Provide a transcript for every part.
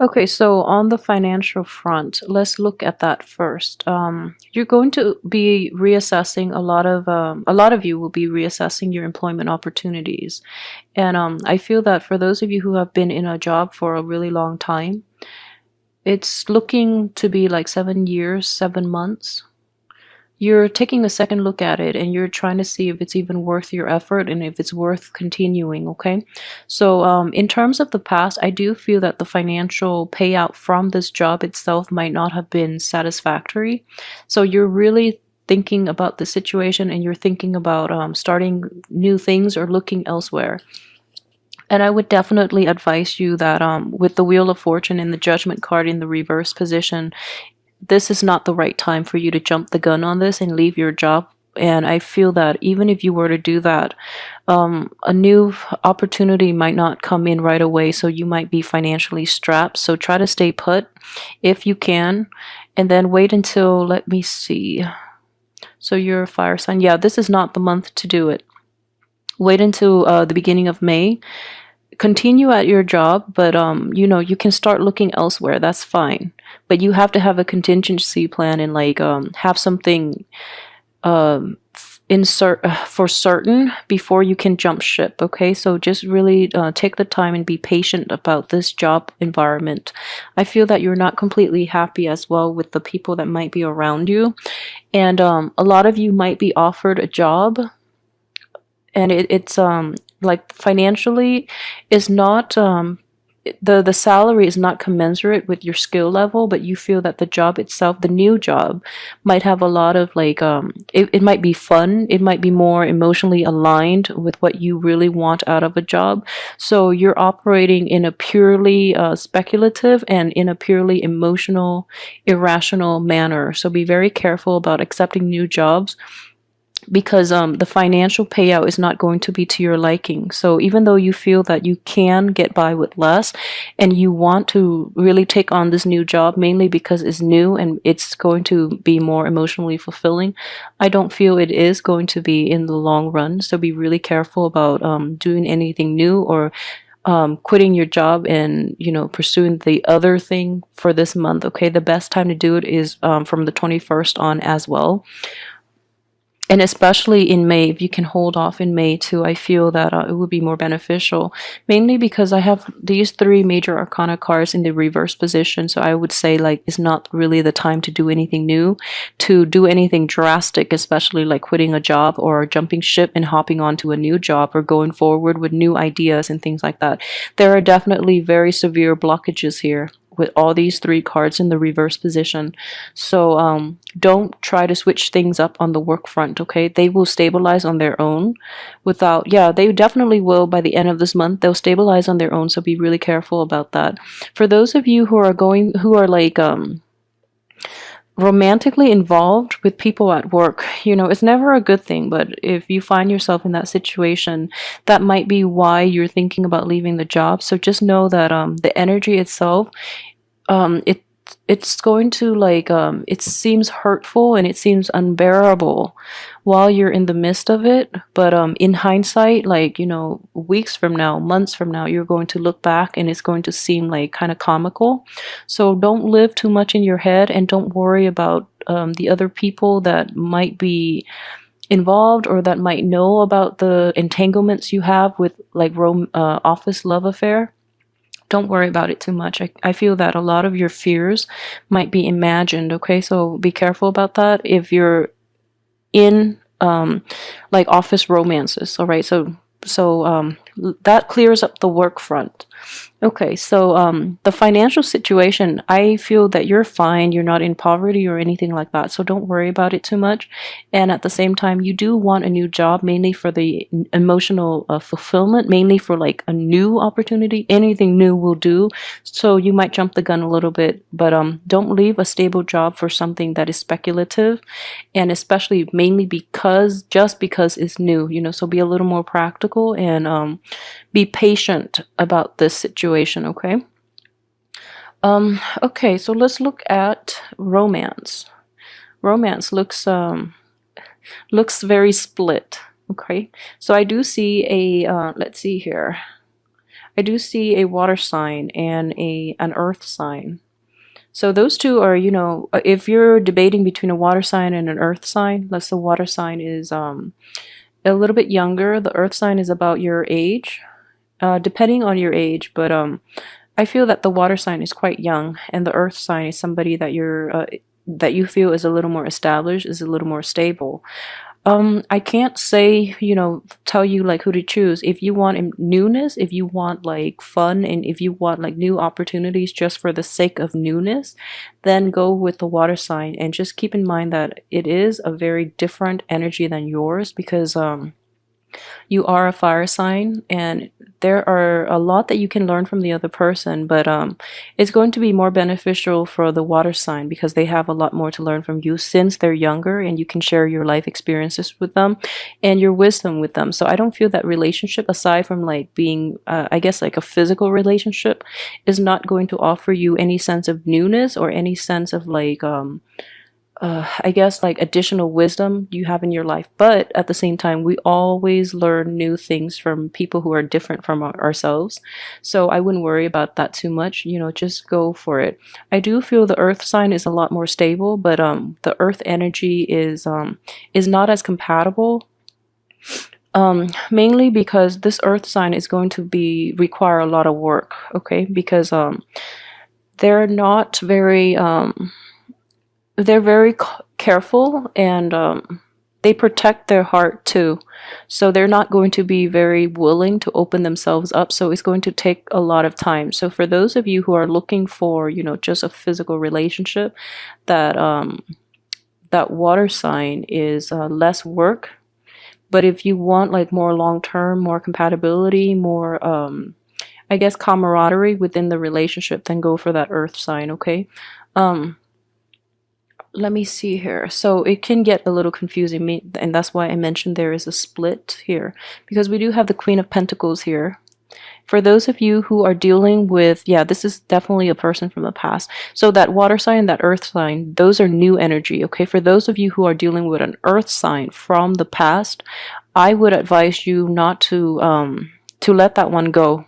Okay, so on the financial front, let's look at that first. You're going to be reassessing a lot of you will be reassessing your employment opportunities, and I feel that for those of you who have been in a job for a really long time, it's looking to be like 7 years, 7 months. You're taking a second look at it and you're trying to see if it's even worth your effort and if it's worth continuing, okay? So, in terms of the past, I do feel that the financial payout from this job itself might not have been satisfactory. So, you're really thinking about the situation and you're thinking about starting new things or looking elsewhere. And I would definitely advise you that with the Wheel of Fortune and the Judgment card in the reverse position, this is not the right time for you to jump the gun on this and leave your job. And I feel that even if you were to do that, a new opportunity might not come in right away. So you might be financially strapped. So try to stay put if you can. And then wait until, let me see. So you're a fire sign. Yeah, this is not the month to do it. Wait until the beginning of May. Continue at your job, but you can start looking elsewhere. That's fine, but you have to have a contingency plan and like have something insert for certain before you can jump ship. Okay, so just really take the time and be patient about this job environment. I feel that you're not completely happy as well with the people that might be around you, and a lot of you might be offered a job and it's like financially is not the salary is not commensurate with your skill level, but you feel that the job itself, the new job, might have a lot of like it might be fun, it might be more emotionally aligned with what you really want out of a job. So you're operating in a purely speculative and in a purely emotional, irrational manner. So be very careful about accepting new jobs because the financial payout is not going to be to your liking. So even though you feel that you can get by with less and you want to really take on this new job mainly because it's new and it's going to be more emotionally fulfilling, I don't feel it is going to be in the long run. So be really careful about doing anything new or quitting your job and pursuing the other thing for this month. Okay, the best time to do it is from the 21st on as well, and especially in May, if you can hold off in May too, I feel that it would be more beneficial. Mainly because I have these three major arcana cards in the reverse position, so I would say like it's not really the time to do anything new, to do anything drastic, especially like quitting a job or jumping ship and hopping onto a new job or going forward with new ideas and things like that. There are definitely very severe blockages here with all these three cards in the reverse position. So don't try to switch things up on the work front, okay? They will stabilize on their own without, yeah, they definitely will by the end of this month. They'll stabilize on their own, so be really careful about that. For those of you who are like, romantically involved with people at work, it's never a good thing, but if you find yourself in that situation, that might be why you're thinking about leaving the job. So just know that the energy itself, it's going to like it seems hurtful and it seems unbearable while you're in the midst of it, but in hindsight, like weeks from now, months from now, you're going to look back and it's going to seem like kind of comical. So don't live too much in your head and don't worry about the other people that might be involved or that might know about the entanglements you have with like office love affair. Don't worry about it too much. I feel that a lot of your fears might be imagined, okay? So be careful about that if you're in like office romances, all right? So that clears up the work front. Okay, so the financial situation, I feel that you're fine. You're not in poverty or anything like that, so don't worry about it too much. And at the same time, you do want a new job, mainly for the emotional fulfillment, mainly for like a new opportunity. Anything new will do. So you might jump the gun a little bit, but don't leave a stable job for something that is speculative, and especially mainly just because it's new. So be a little more practical and be patient about this situation, okay? Okay, so let's look at romance. Romance looks very split, okay? So I do see a let's see here. I do see a water sign and a an earth sign. So those two are, if you're debating between a water sign and an earth sign, let's the water sign is a little bit younger. The earth sign is about your age, depending on your age, but I feel that the water sign is quite young, and the earth sign is somebody that you feel is a little more established, is a little more stable. I can't say, tell you like who to choose. If you want newness, if you want like fun, and if you want like new opportunities just for the sake of newness, then go with the water sign. And just keep in mind that it is a very different energy than yours, because you are a fire sign, and there are a lot that you can learn from the other person, but it's going to be more beneficial for the water sign because they have a lot more to learn from you since they're younger, and you can share your life experiences with them and your wisdom with them. So I don't feel that relationship, aside from like being I guess like a physical relationship, is not going to offer you any sense of newness or any sense of like I guess like additional wisdom you have in your life. But at the same time, we always learn new things from people who are different from ourselves. So I wouldn't worry about that too much. Just go for it. I do feel the earth sign is a lot more stable, but the earth energy is not as compatible. Mainly because this earth sign is going to be require a lot of work, okay? Because they're not very they're very careful, and they protect their heart too. So they're not going to be very willing to open themselves up. So it's going to take a lot of time. So for those of you who are looking for, just a physical relationship, that that water sign is less work. But if you want like more long term, more compatibility, more I guess camaraderie within the relationship, then go for that earth sign, okay? Um, let me see here. So it can get a little confusing, and that's why I mentioned there is a split here, because we do have the Queen of Pentacles here. For those of you who are dealing with, yeah, this is definitely a person from the past. So that water sign, that earth sign, those are new energy, okay? For those of you who are dealing with an earth sign from the past, I would advise you not to let that one go.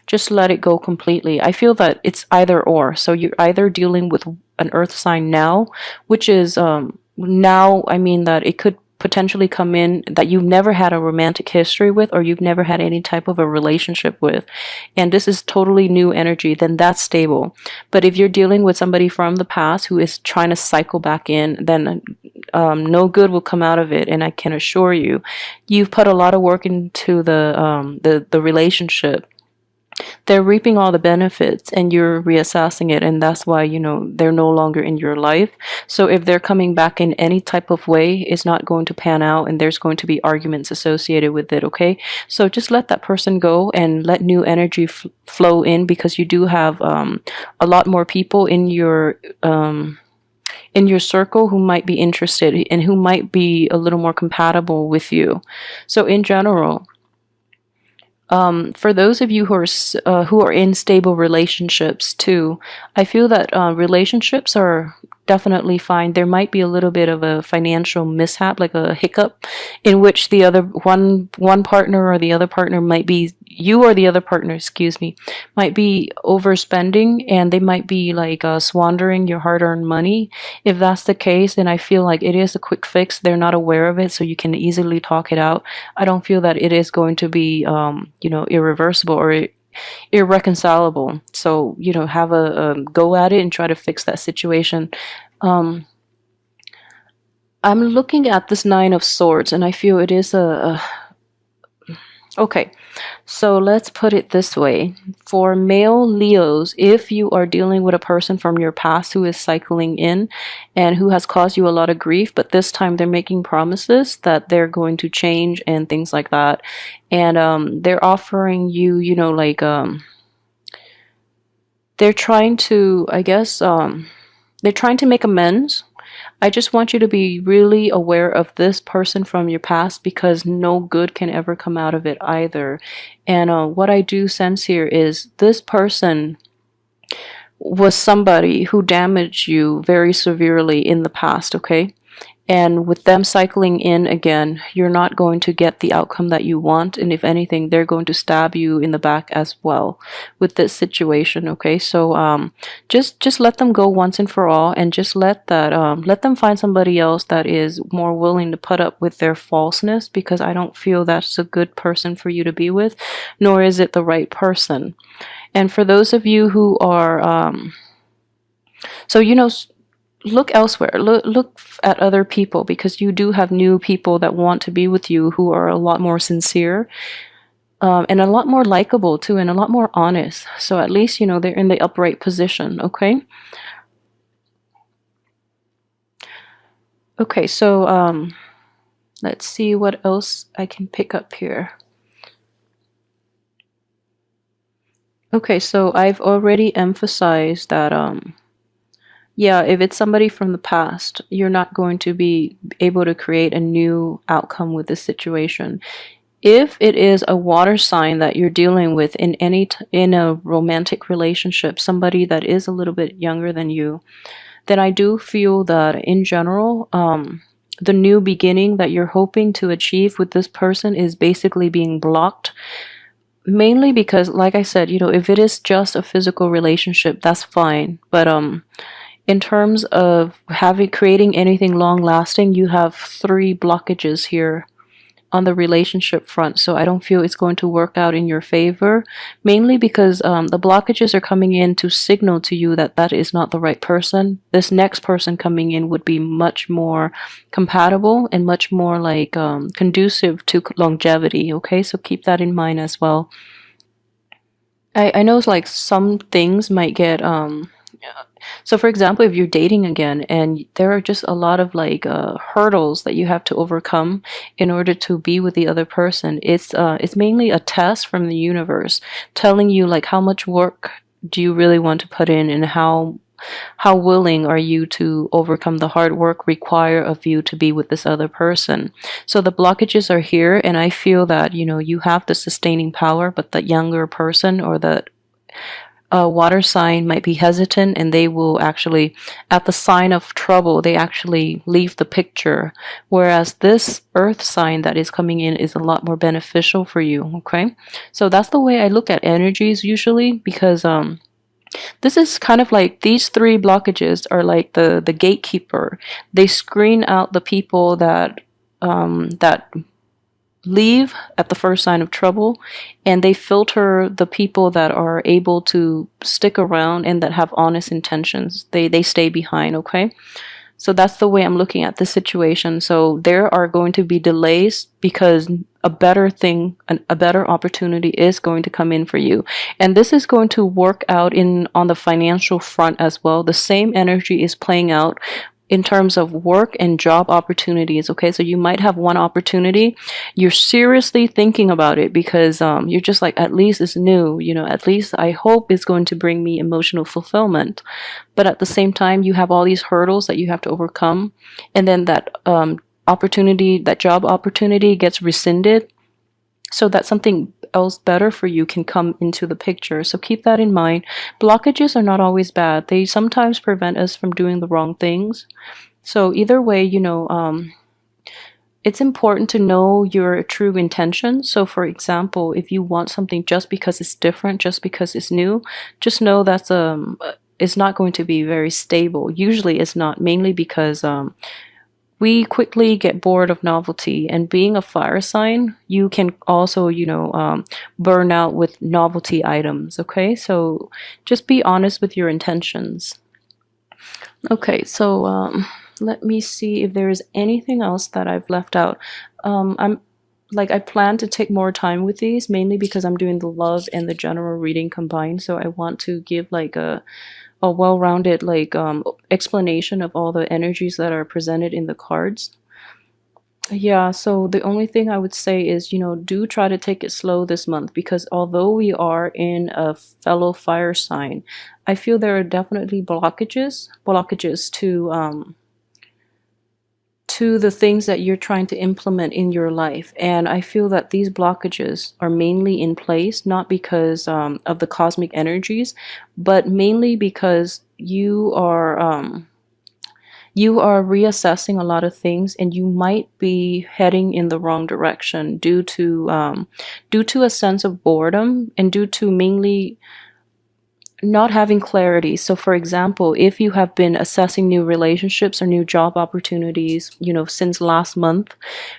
Just let it go completely. I feel that it's either or. So you're either dealing with an earth sign now, which is now, I mean that it could potentially come in that you've never had a romantic history with, or you've never had any type of a relationship with, and this is totally new energy, then that's stable. But if you're dealing with somebody from the past who is trying to cycle back in, then no good will come out of it. And I can assure you, you've put a lot of work into the relationship. They're reaping all the benefits, and you're reassessing it, and that's why they're no longer in your life. So if they're coming back in any type of way, it's not going to pan out, and there's going to be arguments associated with it, okay? So just let that person go and let new energy flow in, because you do have a lot more people in your circle who might be interested and who might be a little more compatible with you. So in general, for those of you who are in stable relationships too, I feel that relationships are definitely fine. There might be a little bit of a financial mishap, like a hiccup, in which the other one partner or the other partner might be, you or the other partner, excuse me, might be overspending, and they might be like squandering your hard-earned money. If that's the case, then I feel like it is a quick fix. They're not aware of it, so you can easily talk it out. I don't feel that it is going to be irreversible or irreconcilable. So have a go at it and try to fix that situation. I'm looking at this Nine of Swords, and I feel it is okay, so let's put it this way. For male Leos, if you are dealing with a person from your past who is cycling in and who has caused you a lot of grief, but this time they're making promises that they're going to change and things like that, and they're offering you, they're trying to, I guess, they're trying to make amends. I just want you to be really aware of this person from your past, because no good can ever come out of it either. And what I do sense here is this person was somebody who damaged you very severely in the past, okay? And with them cycling in again, you're not going to get the outcome that you want. And if anything, they're going to stab you in the back as well with this situation. Okay, so just let them go once and for all, and just let them find somebody else that is more willing to put up with their falseness, because I don't feel that's a good person for you to be with, nor is it the right person. And for those of you who are so look elsewhere, look at other people, because you do have new people that want to be with you who are a lot more sincere, and a lot more likable too, and a lot more honest. So at least they're in the upright position. Okay, so let's see what else I can pick up here. Okay, so I've already emphasized that yeah, if it's somebody from the past, you're not going to be able to create a new outcome with this situation. If it is a water sign that you're dealing with in a romantic relationship, somebody that is a little bit younger than you, then I do feel that in general, the new beginning that you're hoping to achieve with this person is basically being blocked. Mainly because, like I said, if it is just a physical relationship, that's fine. But in terms of creating anything long lasting, you have three blockages here on the relationship front. So I don't feel it's going to work out in your favor, mainly because the blockages are coming in to signal to you that that is not the right person. This next person coming in would be much more compatible and much more like conducive to longevity. Okay, so keep that in mind as well. I know it's like some things might get so for example, if you're dating again and there are just a lot of like hurdles that you have to overcome in order to be with the other person, it's mainly a test from the universe telling you like how much work do you really want to put in, and how willing are you to overcome the hard work required of you to be with this other person. So the blockages are here, and I feel that you have the sustaining power, but the younger person or the water sign might be hesitant, and they will actually, at the sign of trouble, they actually leave the picture. Whereas this earth sign that is coming in is a lot more beneficial for you. Okay, so that's the way I look at energies usually, because this is kind of like these three blockages are like the gatekeeper. They screen out the people that leave at the first sign of trouble, and they filter the people that are able to stick around and that have honest intentions. They stay behind. Okay, so that's the way I'm looking at this situation. So there are going to be delays because a better thing, a better opportunity is going to come in for you. And this is going to work out on the financial front as well. The same energy is playing out in terms of work and job opportunities. Okay, so you might have one opportunity, you're seriously thinking about it because you're just like, at least it's new, at least I hope it's going to bring me emotional fulfillment. But at the same time, you have all these hurdles that you have to overcome, and then that job opportunity gets rescinded, so that something else better for you can come into the picture. So keep that in mind. Blockages are not always bad. They sometimes prevent us from doing the wrong things. So either way, it's important to know your true intention. So for example, if you want something just because it's different, just because it's new, just know that's it's not going to be very stable. Usually it's not, mainly because we quickly get bored of novelty, and being a fire sign, you can also burn out with novelty items. Okay, so just be honest with your intentions. Okay, so let me see if there is anything else that I've left out. I plan to take more time with these, mainly because I'm doing the love and the general reading combined, so I want to give like a well-rounded explanation of all the energies that are presented in the cards. Yeah, so the only thing I would say is, do try to take it slow this month, because although we are in a fellow fire sign, I feel there are definitely blockages to the things that you're trying to implement in your life. And I feel that these blockages are mainly in place, not because of the cosmic energies, but mainly because you are reassessing a lot of things, and you might be heading in the wrong direction due to a sense of boredom, and due to mainly not having clarity. So, for example, if you have been assessing new relationships or new job opportunities, since last month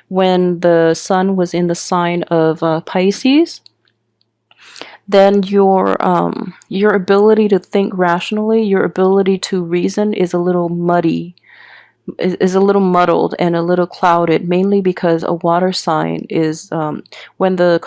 when the sun was in the sign of Pisces, then your ability to think rationally, your ability to reason is a little muddy, is a little muddled and a little clouded, mainly because a water sign is when the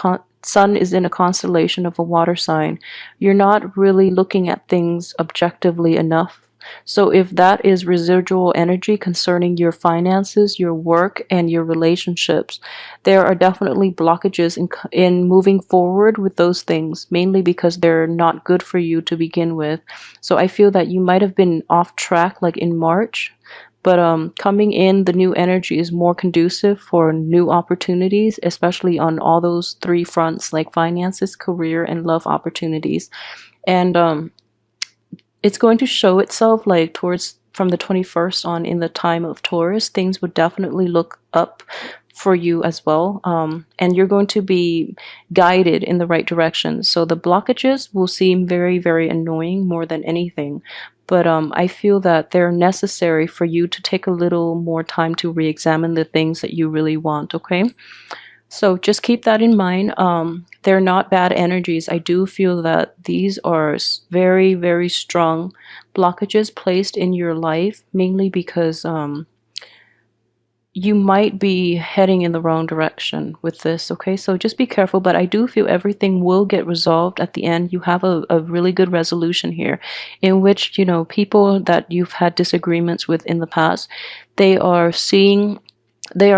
sun is in a constellation of a water sign, you're not really looking at things objectively enough. So if that is residual energy concerning your finances, your work, and your relationships, there are definitely blockages in moving forward with those things, mainly because they're not good for you to begin with. So I feel that you might have been off track like in March, but coming in, the new energy is more conducive for new opportunities, especially on all those three fronts, like finances, career, and love opportunities. And it's going to show itself like towards from the 21st on in the time of Taurus. Things would definitely look up for you as well. And you're going to be guided in the right direction. So the blockages will seem very, very annoying more than anything. But I feel that they're necessary for you to take a little more time to re-examine the things that you really want, okay? So just keep that in mind. They're not bad energies. I do feel that these are very, very strong blockages placed in your life, mainly because you might be heading in the wrong direction with this, okay? So just be careful, but I do feel everything will get resolved at the end. You have a really good resolution here in which, people that you've had disagreements with in the past, they are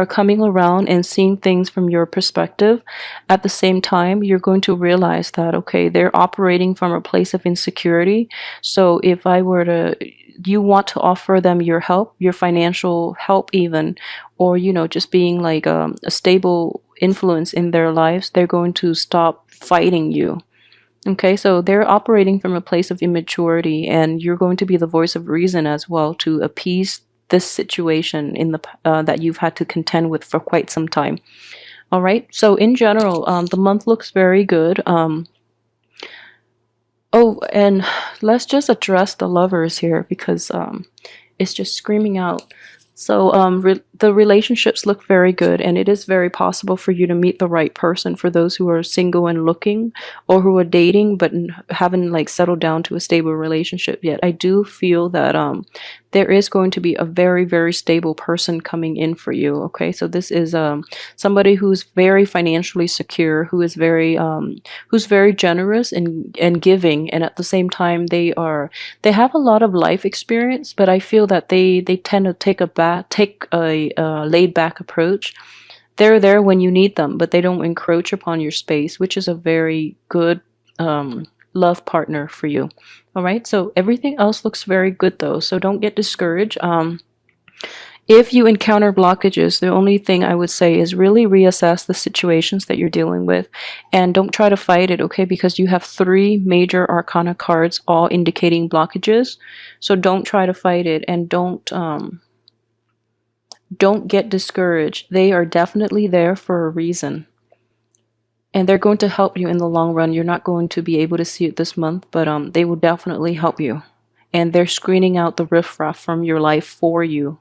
coming around and seeing things from your perspective. At the same time, you're going to realize that, okay, they're operating from a place of insecurity. So if you want to offer them your help, your financial help even, or, just being like a stable influence in their lives, they're going to stop fighting you. Okay, so they're operating from a place of immaturity, and you're going to be the voice of reason as well to appease this situation that you've had to contend with for quite some time. All right, so in general, the month looks very good. Oh, and let's just address the lovers here because it's just screaming out. So the relationships look very good, and it is very possible for you to meet the right person for those who are single and looking, or who are dating but haven't like settled down to a stable relationship yet. I do feel that there is going to be a very, very stable person coming in for you. Okay, so this is somebody who's very financially secure, who's very generous and giving, and at the same time they have a lot of life experience, but I feel that they tend to take a laid back approach. They're there when you need them, but they don't encroach upon your space, which is a very good love partner for you. All right, so everything else looks very good though, so don't get discouraged. If you encounter blockages, the only thing I would say is really reassess the situations that you're dealing with, and don't try to fight it, okay? Because you have 3 major arcana cards all indicating blockages, so don't try to fight it, and don't get discouraged. They are definitely there for a reason. And they're going to help you in the long run. You're not going to be able to see it this month, but they will definitely help you. And they're screening out the riffraff from your life for you.